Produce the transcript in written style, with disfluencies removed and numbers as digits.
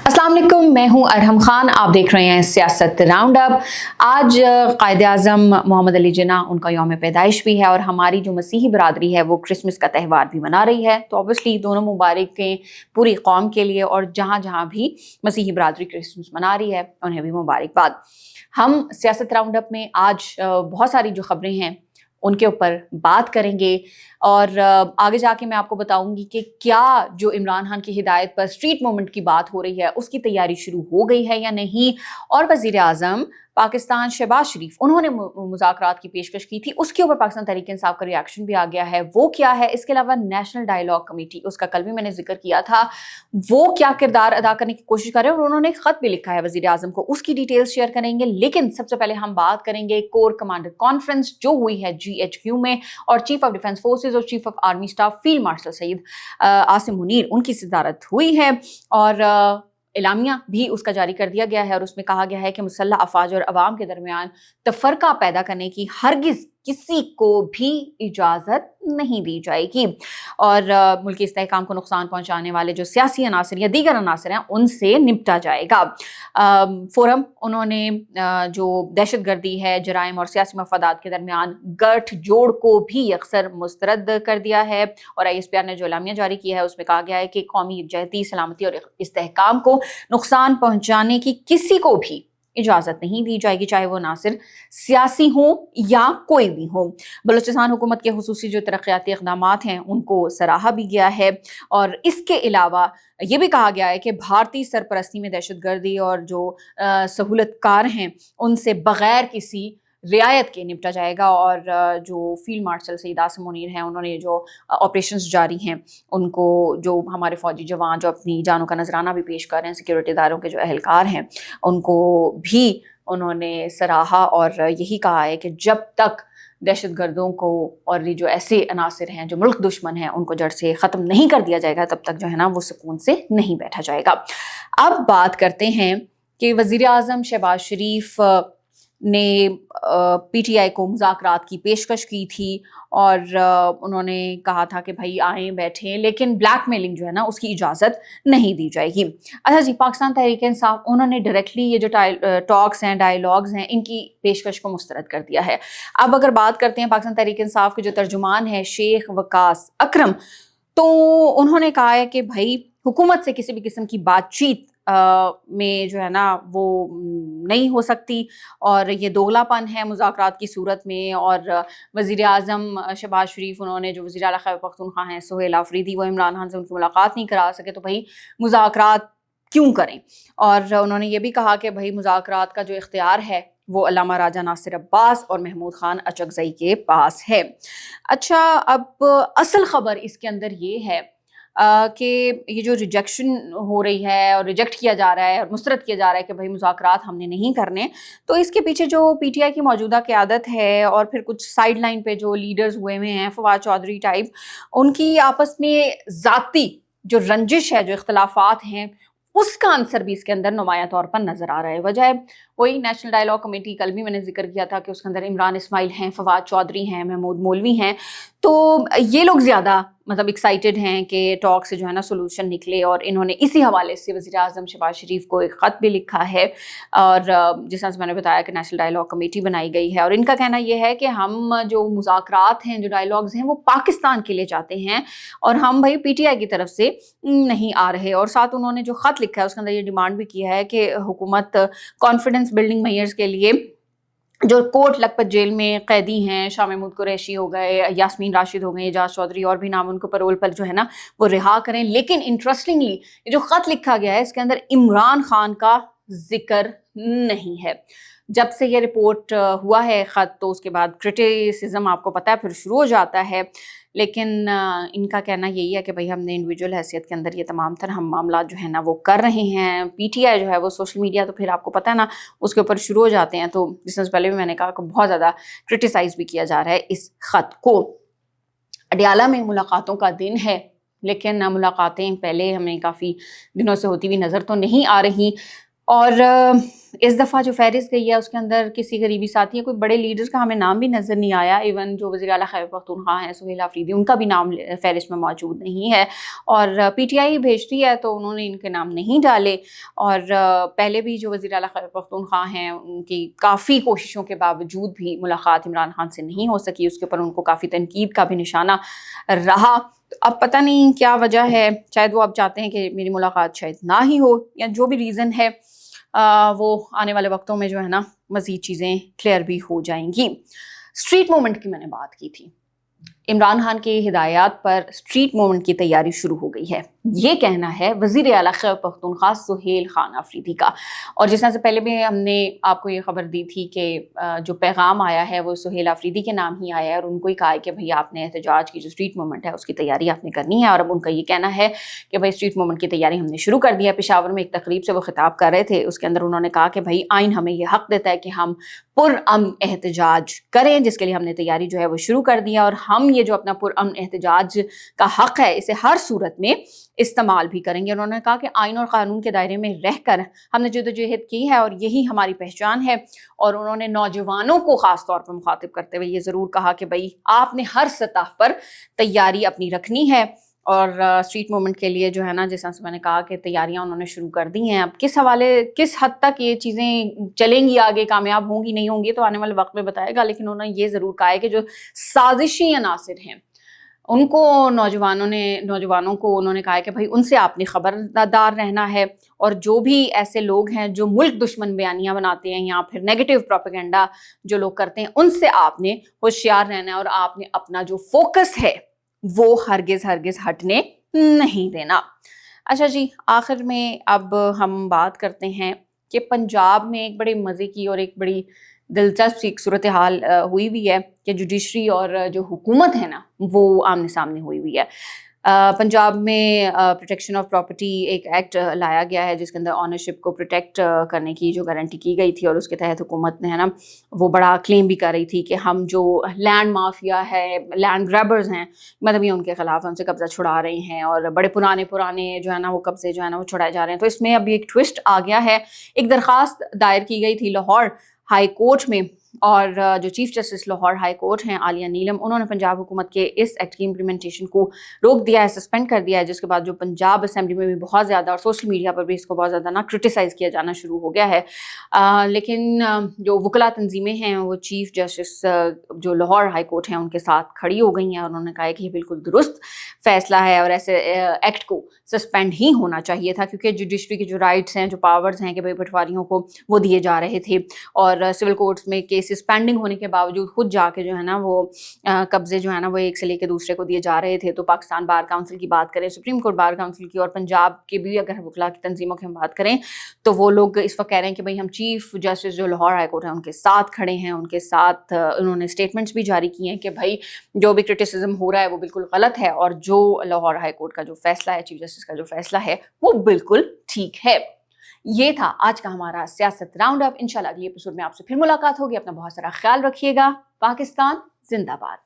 अस्सलाम वालेकुम, मैं हूं अरहम खान। आप देख रहे हैं सियासत राउंड अप। आज कायद आज़म मोहम्मद अली जिन्ना, उनका यौम पैदाइश भी है और हमारी जो मसीही बरादरी है वो क्रिसमस का त्यौहार भी मना रही है। तो ऑब्वियसली दोनों मुबारकें पूरी कौम के लिए, और जहाँ जहाँ भी मसीही बरादरी क्रिसमस मना रही है उन्हें भी मुबारकबाद। हम सियासत राउंड अप में आज बहुत सारी जो खबरें हैं उनके ऊपर बात करेंगे, और आगे जाके मैं आपको बताऊंगी कि क्या जो इमरान खान की हिदायत पर स्ट्रीट मूवमेंट की बात हो रही है उसकी तैयारी शुरू हो गई है या नहीं। और वजीर आज़म पाकिस्तान शहबाज शरीफ, उन्होंने मुज़ाकरात की पेशकश की थी, उसके ऊपर पाकिस्तान तहरीक इंसाफ का रिएक्शन भी आ गया है। वो क्या है? इसके अलावा नेशनल डायलॉग कमेटी, उसका कल भी मैंने जिक्र किया था, वो क्या किरदार अदा करने की कोशिश कर रहे हैं, और उन्होंने एक खत भी लिखा है वजीर आज़म को, उसकी डिटेल्स शेयर करेंगे। लेकिन सबसे पहले हम बात करेंगे कोर कमांडर कॉन्फ्रेंस जो हुई है GHQ में, और चीफ ऑफ डिफेंस फोर्सेज और chief of army staff field marshal Syed Asim Munir, उनकी सदारत हुई है, और एलामिया भी उसका जारी कर दिया गया है। और उसमें कहा गया है कि मुसल्लह अफवाज और अवाम के दरमियान तफरका पैदा करने की हरगिज किसी को भी इजाज़त नहीं दी जाएगी, और मुल्की इस्तेहकाम को नुकसान पहुंचाने वाले जो सियासी अनासर या दीगर अनासर हैं उनसे निपटा जाएगा। फोरम, उन्होंने जो दहशत गर्दी है, जराइम और सियासी मफादात के दरमियान गठ जोड़ को भी अक्सर मुस्तरद कर दिया है। और ISPR ने जो एलामिया जारी किया है उसमें कहा गया है कि कौमी यकजहती, सलामती और इस्तेहकाम को नुकसान पहुंचाने की किसी को भी इजाज़त नहीं दी जाएगी, चाहे वो नासिर सियासी हो या कोई भी हो। बलूचिस्तान हुकूमत के खुसूसी जो तरक्याती इक़दामात हैं उनको सराहा भी गया है, और इसके अलावा ये भी कहा गया है कि भारतीय सरपरस्ती में दहशतगर्दी और जो सहूलतकार हैं उनसे बग़ैर किसी रियायत के निपटा जाएगा। और जो फील्ड मार्शल सईद आसिम मुनीर हैं, उन्होंने जो ऑपरेशंस जारी हैं उनको, जो हमारे फौजी जवान जो अपनी जानों का नजराना भी पेश कर रहे हैं, सिक्योरिटी इदारों के जो अहलकार हैं उनको भी उन्होंने सराहा, और यही कहा है कि जब तक दहशतगर्दों को और जो ऐसे अनासर हैं जो मुल्क दुश्मन हैं उनको जड़ से ख़त्म नहीं कर दिया जाएगा, तब तक जो है ना वो सुकून से नहीं बैठा जाएगा। अब बात करते हैं कि वज़ीर आज़म शहबाज शरीफ ने PTI को मुज़ाकरात की पेशकश की थी, और उन्होंने कहा था कि भाई आएँ बैठें, लेकिन ब्लैकमेलिंग जो है ना उसकी इजाज़त नहीं दी जाएगी। अच्छा जी, पाकिस्तान तहरीक इंसाफ, उन्होंने डायरेक्टली ये जो टॉक्स हैं, डायलॉग्स हैं, इनकी पेशकश को मुस्तरद कर दिया है। अब अगर बात करते हैं पाकिस्तान तहरीक इंसाफ के जो तर्जुमान है शेख वकास अकरम, तो उन्होंने कहा है कि भाई हुकूमत से किसी भी किस्म की बातचीत में जो है ना वो नहीं हो सकती, और ये दोगलापन है मुज़ाकरात की सूरत में। और वज़ीर आज़म शहबाज शरीफ, उन्होंने जो वज़ीर आला खैबर पख्तूनख्वा हैं सुहेल आफरीदी, वो इमरान खान से उनकी मुलाकात नहीं करा सके, तो भाई मुज़ाकरात क्यों करें। और उन्होंने ये भी कहा कि भाई मुज़ाकरात का जो इख्तियार है वो अल्लामा राजा नासिर अब्बास और महमूद खान अचकज़ई के पास है। अच्छा, अब असल ख़बर इसके अंदर ये है कि ये जो रिजेक्शन हो रही है और रिजेक्ट किया जा रहा है और मुस्तरद किया जा रहा है कि भाई मुज़ाकरात हमने नहीं करने, तो इसके पीछे जो PTI की मौजूदा क़यादत है और फिर कुछ साइड लाइन पे जो लीडर्स हुए हुए हैं, फवाद चौधरी टाइप, उनकी आपस में ज़ाती जो रंजिश है, जो इख्तलाफात हैं, उसका आंसर भी इसके अंदर नुमाया तौर पर नज़र आ रहा है। वजह वही नेशनल डायलॉग कमेटी, कल भी मैंने जिक्र किया था कि उसके अंदर इमरान इस्माइल हैं, फवाद चौधरी हैं, महमूद मौलवी हैं, तो ये लोग ज़्यादा मतलब एक्साइटेड हैं कि टॉक से जो है ना सोल्यूशन निकले। और इन्होंने इसी हवाले से वज़ीर आज़म शहबाज शरीफ को एक ख़त भी लिखा है, और जिस तरह से मैंने बताया कि नेशनल डायलॉग कमेटी बनाई गई है, और इनका कहना यह है कि हम जो मुज़ाकरात हैं, जो डायलॉग्स हैं, वो पाकिस्तान के लिए चाहते हैं, और हम भाई PTI की तरफ से नहीं आ रहे। और साथ उन्होंने जो ख़त लिखा है उसके अंदर ये डिमांड भी किया है कि हुकूमत कॉन्फिडेंस बिल्डिंग मेयर्स के लिए जो कोट लखपत जेल में कैदी हैं, शाह महमूद कुरैशी हो गए, यास्मीन राशिद हो गए, एजाज चौधरी और भी नाम, उनको पैरोल पर जो है ना वो रिहा करें। लेकिन इंटरेस्टिंगली ये जो ख़त लिखा गया है इसके अंदर इमरान खान का जिक्र नहीं है। जब से ये रिपोर्ट हुआ है ख़त, तो उसके बाद क्रिटिसिज्म आपको पता है फिर शुरू हो जाता है। लेकिन इनका कहना यही है कि भाई हमने इंडिविजुअल हैसियत के अंदर ये तमाम तर हम मामला जो है ना वो कर रहे हैं। PTI जो है वो सोशल मीडिया, तो फिर आपको पता है ना उसके ऊपर शुरू हो जाते हैं। तो जिस पहले भी मैंने कहा कि बहुत ज़्यादा क्रिटिसाइज़ भी किया जा रहा है इस ख़त को। अडियाला में मुलाकातों का दिन है, लेकिन मुलाकातें पहले हमें काफ़ी दिनों से होती हुई नज़र तो नहीं आ रही। और اس دفعہ جو فہرست گئی ہے اس کے اندر کسی قریبی ساتھی کوئی بڑے لیڈرز کا ہمیں نام بھی نظر نہیں آیا، ایون جو وزیر اعلیٰ خیبر پختونخوا ہیں سہیل آفریدی، ان کا بھی نام فہرست میں موجود نہیں ہے، اور پی ٹی آئی بھیجتی ہے تو انہوں نے ان کے نام نہیں ڈالے، اور پہلے بھی جو وزیر اعلیٰ خیبر پختونخوا ہیں ان کی کافی کوششوں کے باوجود بھی ملاقات عمران خان سے نہیں ہو سکی، اس کے اوپر ان کو کافی تنقید کا بھی نشانہ رہا۔ اب پتہ نہیں کیا وجہ ہے، شاید وہ اب چاہتے ہیں کہ میری ملاقات شاید نہ ہی ہو، یا جو بھی ریزن ہے وہ آنے والے وقتوں میں جو ہے نا مزید چیزیں کلیئر بھی ہو جائیں گی۔ اسٹریٹ موومنٹ کی میں نے بات کی تھی، عمران خان کے ہدایات پر اسٹریٹ موومنٹ کی تیاری شروع ہو گئی ہے، یہ کہنا ہے وزیر اعلیٰ خیبر پختونخوا سہیل خان آفریدی کا، اور جس طرح سے پہلے بھی ہم نے آپ کو یہ خبر دی تھی کہ جو پیغام آیا ہے وہ سہیل آفریدی کے نام ہی آیا ہے، اور ان کو ہی کہا ہے کہ بھئی آپ نے احتجاج کی جو اسٹریٹ موومنٹ ہے اس کی تیاری آپ نے کرنی ہے، اور اب ان کا یہ کہنا ہے کہ بھئی اسٹریٹ موومنٹ کی تیاری ہم نے شروع کر دی ہے۔ پشاور میں ایک تقریب سے وہ خطاب کر رہے تھے، اس کے اندر انہوں نے کہا کہ بھئی آئین ہمیں یہ حق دیتا ہے کہ ہم پرامن احتجاج کریں، جس کے لیے ہم نے تیاری جو ہے وہ شروع کر دی ہے، اور ہم یہ جو اپنا پرامن احتجاج کا حق ہے اسے ہر صورت میں استعمال بھی کریں گے۔ انہوں نے کہا کہ آئین اور قانون کے دائرے میں رہ کر ہم نے جدوجہد کی ہے اور یہی ہماری پہچان ہے، اور انہوں نے نوجوانوں کو خاص طور پر مخاطب کرتے ہوئے یہ ضرور کہا کہ بھئی آپ نے ہر سطح پر تیاری اپنی رکھنی ہے، اور اسٹریٹ موومنٹ کے لیے جو ہے نا جس طرح سے میں نے کہا کہ تیاریاں انہوں نے شروع کر دی ہیں۔ اب کس حد تک یہ چیزیں چلیں گی آگے، کامیاب ہوں گی نہیں ہوں گی تو آنے والے وقت میں بتائے گا، لیکن انہوں نے یہ ضرور کہا ہے کہ جو سازشی عناصر ہیں ان کو نوجوانوں کو انہوں نے کہا ہے کہ بھائی ان سے آپ نے خبردار رہنا ہے، اور جو بھی ایسے لوگ ہیں جو ملک دشمن بیانیاں بناتے ہیں یا پھر نیگیٹو پروپیگنڈا جو لوگ کرتے ہیں ان سے آپ نے ہوشیار رہنا ہے، اور آپ نے اپنا جو فوکس ہے وہ ہرگز ہٹنے نہیں دینا۔ اچھا جی، آخر میں اب ہم بات کرتے ہیں کہ پنجاب میں ایک بڑے مزے کی اور ایک بڑی دلچسپ سی صورتحال ہوئی ہوئی ہے کہ جوڈیشری اور جو حکومت ہے نا وہ آمنے سامنے ہوئی ہوئی ہے۔ پنجاب میں پروٹیکشن آف پراپرٹی ایک ایکٹ لایا گیا ہے جس کے اندر آنرشپ کو پروٹیکٹ کرنے کی جو گارنٹی کی گئی تھی، اور اس کے تحت حکومت نے ہے نا وہ بڑا کلیم بھی کر رہی تھی کہ ہم جو لینڈ مافیا ہے، لینڈ گریبرز ہیں، مطلب یہ ان کے خلاف ہم سے قبضہ چھڑا رہے ہیں، اور بڑے پرانے جو ہے نا وہ قبضے جو ہے نا وہ چھڑائے جا رہے ہیں۔ تو اس میں ابھی ایک ٹوسٹ آ گیا ہے، ایک درخواست دائر کی گئی تھی لاہور ہائی کورٹ میں، اور جو chief justice Lahore high court ہیں عالیہ نیلم، انہوں نے پنجاب حکومت کے اس ایکٹ کی امپلیمنٹیشن کو روک دیا ہے، سسپینڈ کر دیا ہے، جس کے بعد جو پنجاب اسمبلی میں بھی بہت زیادہ اور سوشل میڈیا پر بھی اس کو بہت زیادہ نا کرٹیسائز کیا جانا شروع ہو گیا ہے۔ لیکن جو وکلا تنظیمیں ہیں وہ چیف جسٹس جو لاہور ہائی کورٹ ہیں ان کے ساتھ کھڑی ہو گئی ہیں، اور انہوں نے کہا ہے کہ یہ بالکل درست فیصلہ ہے اور ایسے ایکٹ کو سسپینڈ ہی ہونا چاہیے تھا، کیونکہ جوڈیشری کے جو رائٹس ہیں، جو پاورز ہیں کہ بھائی پٹواریوں کو وہ دیے جا رہے تھے، اور سول کورٹس میں کیسز پینڈنگ ہونے کے باوجود خود جا کے جو ہے نا وہ قبضے جو ہے نا وہ ایک سے لے کے دوسرے کو دیے جا رہے تھے۔ تو پاکستان بار کونسل کی بات کریں، سپریم کورٹ بار کونسل کی، اور پنجاب کے بھی اگر وکلا کی تنظیموں کی ہم بات کریں تو وہ لوگ اس وقت کہہ رہے ہیں کہ بھئی ہم چیف جسٹس جو لاہور ہائی کورٹ ہے ان کے ساتھ کھڑے ہیں، ان کے ساتھ انہوں نے اسٹیٹمنٹس بھی جاری کیے ہیں کہ بھئی جو بھی کرٹیسزم ہو رہا ہے وہ بالکل غلط ہے، اور جو لاہور ہائی کورٹ کا جو فیصلہ ہے، چیف جسٹس کا جو فیصلہ ہے وہ بالکل ٹھیک ہے۔ یہ تھا آج کا ہمارا سیاست راؤنڈ اپ۔ انشاءاللہ اگلی ایپیسوڈ میں آپ سے پھر ملاقات ہوگی۔ اپنا بہت سارا خیال رکھیے گا۔ پاکستان زندہ باد۔